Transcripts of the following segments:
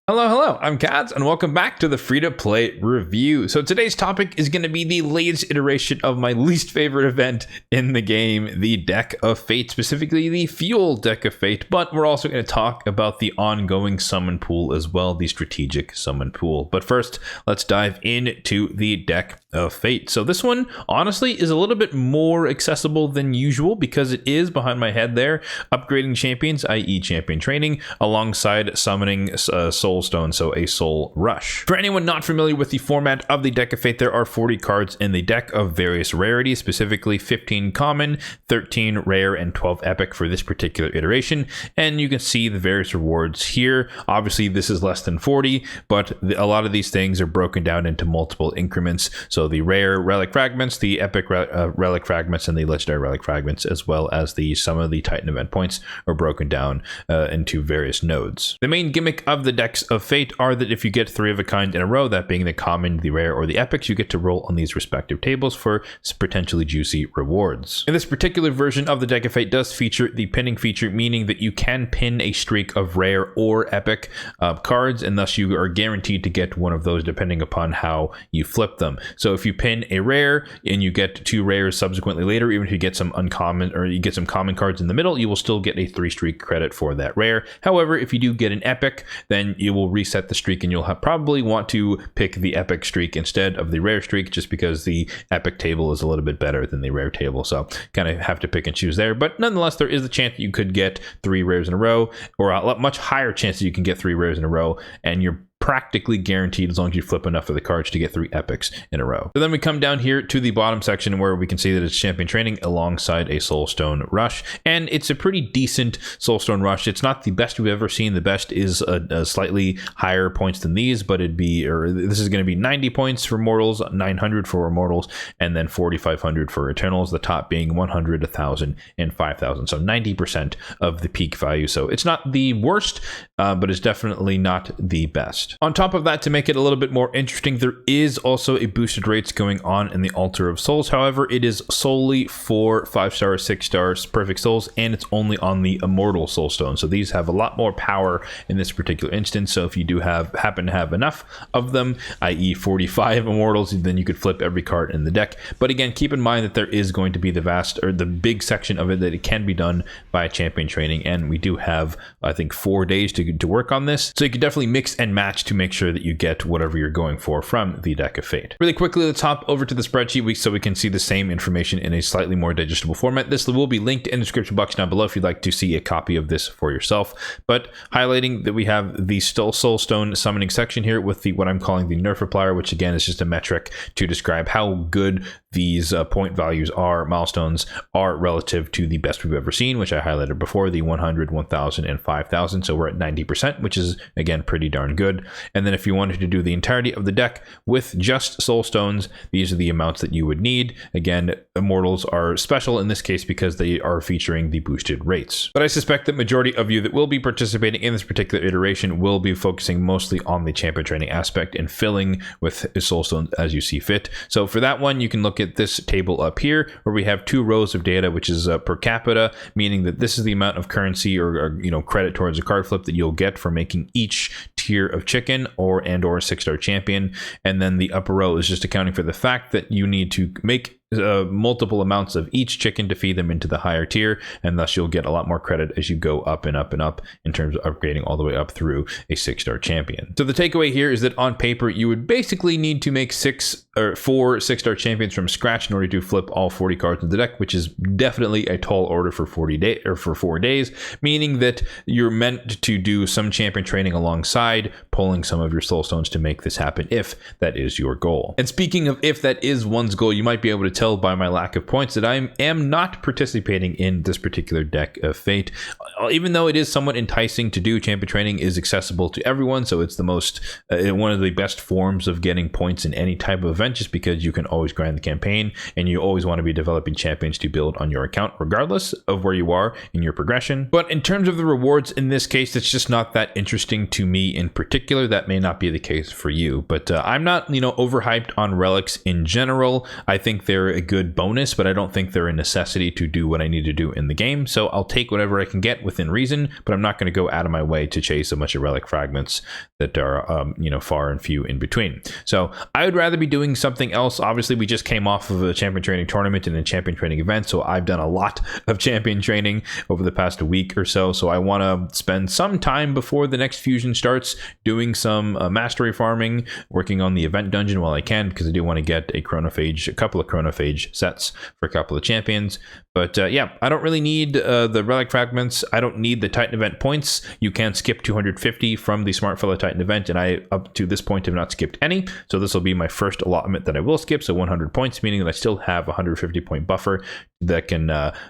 Hello, I'm Kads, and welcome back to the free-to-play review. So today's topic is going to be the latest iteration of my least favorite event in the game, the Deck of Fate, specifically the Fuel Deck of Fate, but we're also going to talk about the ongoing summon pool as well, the strategic summon pool. But first, let's dive into the Deck of Fate. So this one, honestly, is a little bit more accessible than usual because it is behind my head there, upgrading champions, i.e. champion training, alongside summoning Soulstones, so a Soul Rush. For anyone not familiar with the format of the Deck of Fate, there are 40 cards in the deck of various rarities, specifically 15 common, 13 rare, and 12 epic for this particular iteration, and you can see the various rewards here. Obviously, this is less than 40, but a lot of these things are broken down into multiple increments, so the rare relic fragments, the epic relic fragments, and the legendary relic fragments, as well as some of the Titan event points are broken down into various nodes. The main gimmick of the Decks of Fate are that if you get 3 of a kind in a row, that being the common, the rare, or the epics, you get to roll on these respective tables for potentially juicy rewards. In this particular version of the Deck of Fate does feature the pinning feature, meaning that you can pin a streak of rare or epic cards, and thus you are guaranteed to get one of those depending upon how you flip them. So if you pin a rare and you get 2 rares subsequently later, even if you get some uncommon or you get some common cards in the middle, you will still get a 3 streak credit for that rare. However, if you do get an epic, then you will reset the streak and you'll probably want to pick the epic streak instead of the rare streak, just because the epic table is a little bit better than the rare table. So kind of have to pick and choose there. But nonetheless, there is a chance that you could get 3 rares in a row, or a much higher chance that you can get 3 rares in a row, and you're practically guaranteed as long as you flip enough of the cards to get 3 epics in a row. So then we come down here to the bottom section where we can see that it's champion training alongside a Soulstone Rush, and it's a pretty decent Soulstone Rush. It's not the best we've ever seen. The best is a slightly higher points than these, but this is going to be 90 points for mortals, 900 for immortals, and then 4,500 for eternals, the top being 100, 1,000, and 5,000. So 90% of the peak value. So it's not the worst, but it's definitely not the best. On top of that, to make it a little bit more interesting, there is also a boosted rates going on in the Altar of Souls. However, it is solely for 5-star, 6-star perfect souls, and it's only on the immortal Soulstone. So these have a lot more power in this particular instance. So if you do happen to have enough of them, i.e. 45 immortals, then you could flip every card in the deck. But again, keep in mind that there is going to be the big section of it that it can be done by champion training, and we do have, I think, 4 days to work on this. So you can definitely mix and match to make sure that you get whatever you're going for from the Deck of Fate. Really quickly, let's hop over to the spreadsheet so we can see the same information in a slightly more digestible format. This will be linked in the description box down below if you'd like to see a copy of this for yourself. But highlighting that we have the Soulstone summoning section here with what I'm calling the nerf applier, which again is just a metric to describe how good these point values milestones are relative to the best we've ever seen, which I highlighted before, the 100, 1,000, and 5,000. So we're at 90%, which is again pretty darn good. And then if you wanted to do the entirety of the deck with just Soulstones, these are the amounts that you would need. Again, immortals are special in this case because they are featuring the boosted rates. But I suspect that majority of you that will be participating in this particular iteration will be focusing mostly on the champion training aspect and filling with Soulstones as you see fit. So for that one, you can look at this table up here where we have 2 rows of data, which is per capita, meaning that this is the amount of currency or credit towards a card flip that you'll get for making each tier of chicken or 6-star champion. And then the upper row is just accounting for the fact that you need to make multiple amounts of each chicken to feed them into the higher tier, and thus you'll get a lot more credit as you go up and up and up in terms of upgrading all the way up through a 6-star champion. So the takeaway here is that on paper you would basically need to make 4 6-star champions from scratch in order to flip all 40 cards in the deck, which is definitely a tall order for 4 days, meaning that you're meant to do some champion training alongside pulling some of your Soulstones to make this happen, if that is your goal. And speaking of if that is one's goal, you might be able to tell by my lack of points that I am not participating in this particular Deck of Fate. Even though it is somewhat enticing to do, champion training is accessible to everyone, so it's the most one of the best forms of getting points in any type of event, just because you can always grind the campaign and you always want to be developing champions to build on your account regardless of where you are in your progression. But in terms of the rewards in this case, it's just not that interesting to me in particular. That may not be the case for you, but I'm not overhyped on relics in general. I think they're they're a good bonus, but I don't think they're a necessity to do what I need to do in the game. So I'll take whatever I can get within reason, but I'm not going to go out of my way to chase a bunch of relic fragments that are, far and few in between. So I would rather be doing something else. Obviously, we just came off of a champion training tournament and a champion training event, so I've done a lot of champion training over the past week or so. So I want to spend some time before the next fusion starts doing some mastery farming, working on the event dungeon while I can, because I do want to get a couple of chronophage sets for a couple of champions. But yeah, I don't really need the relic fragments. I don't need the Titan event points. You can skip 250 from the Smart Fellow Titan event, and I, up to this point, have not skipped any. So this will be my first allotment that I will skip. So 100 points, meaning that I still have a 150 point buffer that can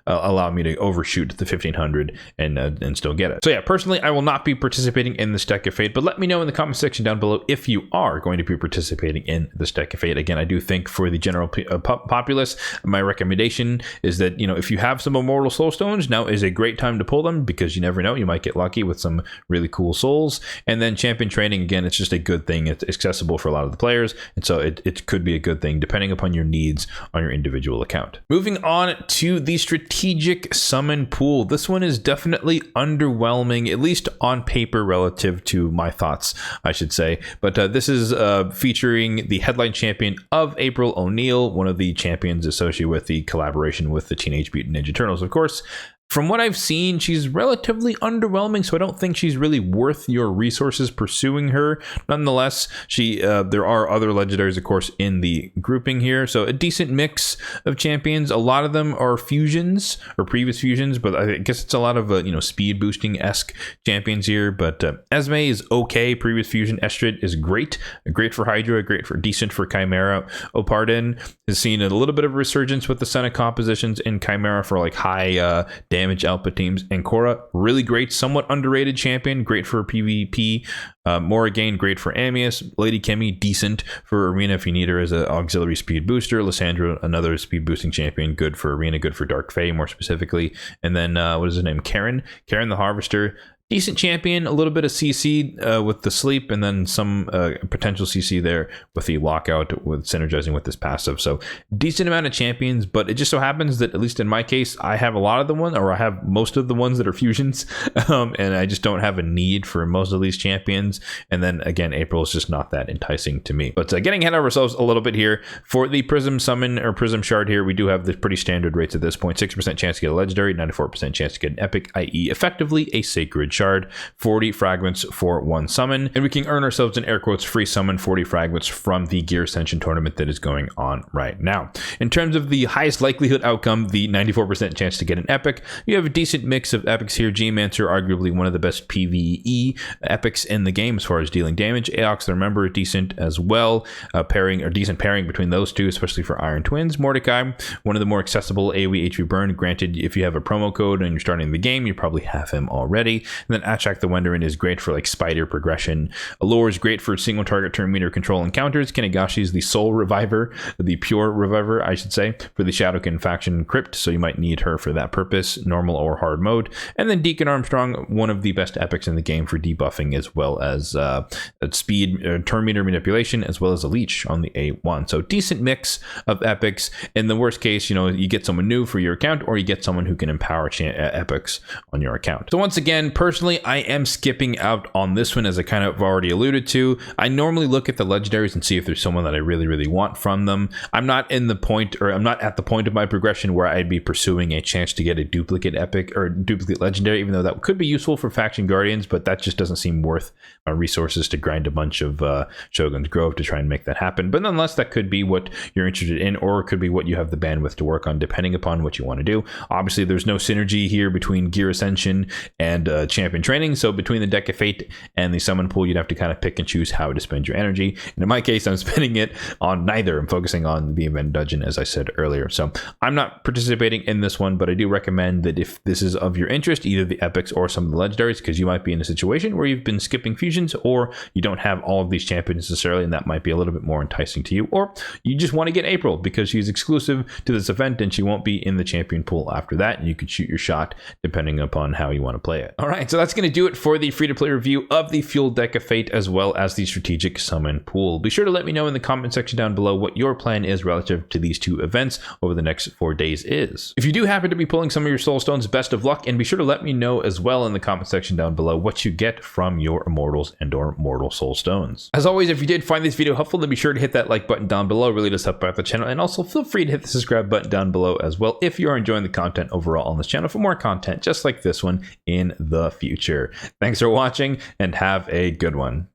allow me to overshoot the 1500 and still get it. So yeah, personally, I will not be participating in this deck of fate, but let me know in the comment section down below if you are going to be participating in this deck of fate. Again, I do think for the general populace, my recommendation is that, if you have some immortal soulstones, now is a great time to pull them, because you never know, you might get lucky with some really cool souls. And then champion training, again, it's just a good thing. It's accessible for a lot of the players, and so it could be a good thing depending upon your needs on your individual account. Moving on to the strategic summon pool. This one is definitely underwhelming, at least on paper, relative to my thoughts, I should say. But this is featuring the headline champion of April O'Neil, one of the champions associated with the collaboration with the Teenage Mutant Ninja Turtles, of course. From what I've seen, she's relatively underwhelming, so I don't think she's really worth your resources pursuing her. Nonetheless, there are other legendaries, of course, in the grouping here. So a decent mix of champions. A lot of them are fusions or previous fusions, but I guess it's a lot of speed boosting-esque champions here. But Esme is okay. Previous fusion Estrid is great. Great for Hydra, decent for Chimera. Opardin has seen a little bit of resurgence with the Senate compositions in Chimera for like high damage output teams. And Korra, really great, somewhat underrated champion, great for PvP. Morrigan, great for Amius. Lady Kemi, decent for Arena if you need her as an auxiliary speed booster. Lysandra, another speed boosting champion, good for Arena, good for Dark Fae more specifically. And then what is his name? Karen the Harvester. Decent champion, a little bit of CC with the sleep, and then some potential CC there with the lockout, with synergizing with this passive. So decent amount of champions, but it just so happens that, at least in my case, I have a lot of the ones, or I have most of the ones that are fusions, and I just don't have a need for most of these champions. And then again, April is just not that enticing to me. But getting ahead of ourselves a little bit here, for the Prism Summon or Prism Shard here, we do have the pretty standard rates at this point. 6% chance to get a legendary, 94% chance to get an epic, i.e. effectively a sacred shard, 40 fragments for one summon, and we can earn ourselves an air quotes free summon 40 fragments from the Gear Ascension tournament that is going on right now. In terms of the highest likelihood outcome, the 94% chance to get an epic, you have a decent mix of epics here. G-Mancer, arguably one of the best PvE epics in the game as far as dealing damage. Aox, remember, decent as well, decent pairing between those two, especially for Iron Twins. Mordecai, one of the more accessible AoE HP burn. Granted, if you have a promo code and you're starting the game, you probably have him already. And then Achak the Wenderin is great for like spider progression. Allure is great for single target turn meter control encounters. Kanegashi is the soul reviver, the pure reviver, I should say, for the Shadowkin faction crypt, so you might need her for that purpose, normal or hard mode. And then Deacon Armstrong, one of the best epics in the game for debuffing, as well as speed, turn meter manipulation, as well as a leech on the A1. So decent mix of epics. In the worst case, you get someone new for your account, or you get someone who can empower epics on your account. So once again, personally, I am skipping out on this one, as I kind of already alluded to. I normally look at the legendaries and see if there's someone that I really, really want from them. I'm not at the point of my progression where I'd be pursuing a chance to get a duplicate epic or duplicate legendary, even though that could be useful for faction guardians, but that just doesn't seem worth my resources to grind a bunch of Shogun's Grove to try and make that happen. But nonetheless, that could be what you're interested in, or it could be what you have the bandwidth to work on, depending upon what you want to do. Obviously, there's no synergy here between Gear Ascension and champion training. So between the Deck of Fate and the Summon Pool, you'd have to kind of pick and choose how to spend your energy. And in my case, I'm spending it on neither. I'm focusing on the event dungeon, as I said earlier. So I'm not participating in this one, but I do recommend that if this is of your interest, either the epics or some of the legendaries, because you might be in a situation where you've been skipping fusions, or you don't have all of these champions necessarily, and that might be a little bit more enticing to you, or you just want to get April because she's exclusive to this event and she won't be in the champion pool after that, and you could shoot your shot depending upon how you want to play it. All right, so so that's going to do it for the free-to-play review of the Fuel Deck of Fate, as well as the Strategic Summon Pool. Be sure to let me know in the comment section down below what your plan is relative to these two events over the next 4 days is. If you do happen to be pulling some of your Soulstones, best of luck, and be sure to let me know as well in the comment section down below what you get from your Immortals and or Mortal Soulstones. As always, if you did find this video helpful, then be sure to hit that like button down below. It really does help out the channel, and also feel free to hit the subscribe button down below as well if you are enjoying the content overall on this channel for more content just like this one in the future. Thanks for watching and have a good one.